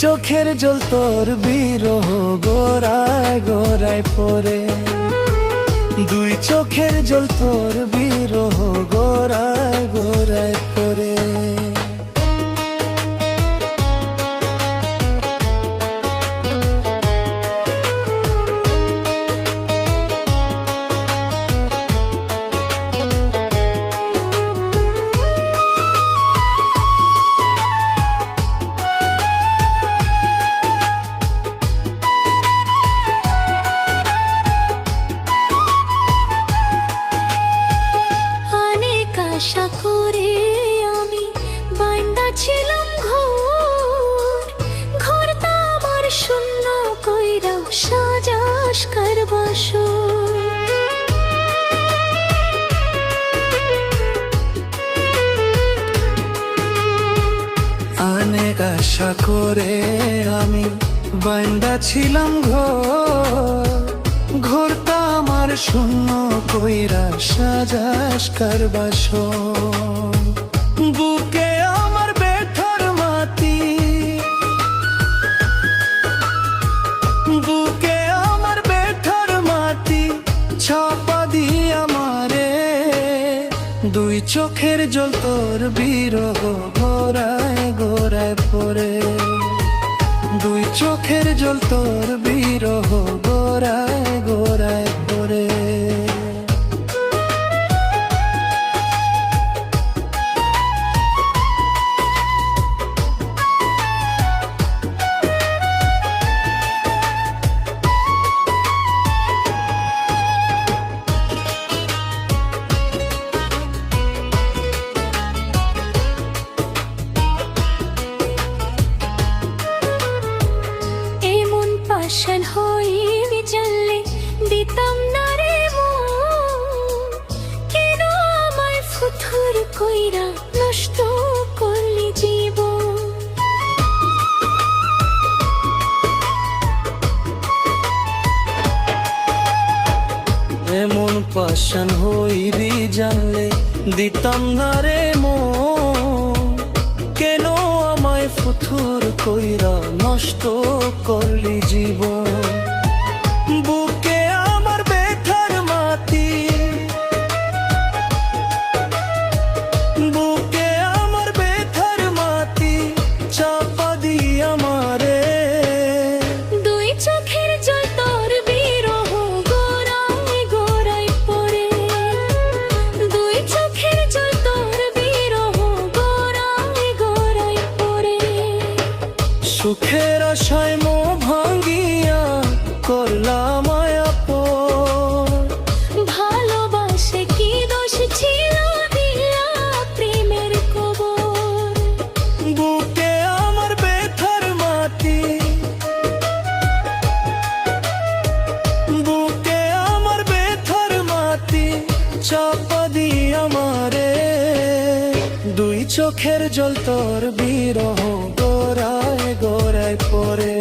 চোখের জল তোর বিরহ গোড়ায় গোড়ায় পড়ে, দুই চোখের জল তোর বিরহ গোড়ায় গোড়ায় পড়ে। আশা করে আমি বাইন্দা ছিলাম ঘর, ঘরটা আমার শূন্য কইরা সাজাস কার বাসর। অনেক আশা করে আমি বাইন্দা ছিলাম ঘর, ঘরটা আমার শূন্য কইরা সাজাস কার বাসর। বুকে আমার ব্যথার মাটি, বুকে আমার ব্যথার মাটি ছাপা দিয়ে আমারে, দুই চোখের জল তোর বিরহ গোড়ায় গোড়ায় পড়ে, দুই চোখের জল তোর বিরহ গোড়ায় গোড়ায় পড়ে। পাশান হয়ে জানলে দিতাম না রে মন, কেন আমায় ফুথুর কইরা নষ্ট করলি জীবন। এমন পাশান হইবি জানলে দিতাম না রে মন, কেন আমায় ফুথুর কইরা নষ্ট করলি জীবন। বুকে আমার ব্যথার মাটি, বুকে আমার ব্যথার মাটি চাপা দিয়ে আমারে, দুই চোখের জল তোর বিরহ গোড়ায় গোড়ায় পড়ে, দুই চোখের জল তোর বিরহ গোড়ায় গোড়ায় পড়ে। সুখের আশায় মোহ ভাঙ্গিয়া করলাম আপন, ভালোবাসে কি দোষ ছিল দিলা প্রেমের কবর। বুকে আমার ব্যথার মাটি, বুকে আমার ব্যথার মাটি চাপা দিয়ে আমারে, দুই চোখের জল তোর বিরহ গোড়ায় গোড়ায় পড়ে,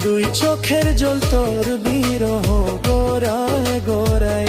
দুই চোখের জল তোর বিরহ গোড়ায় গোড়ায়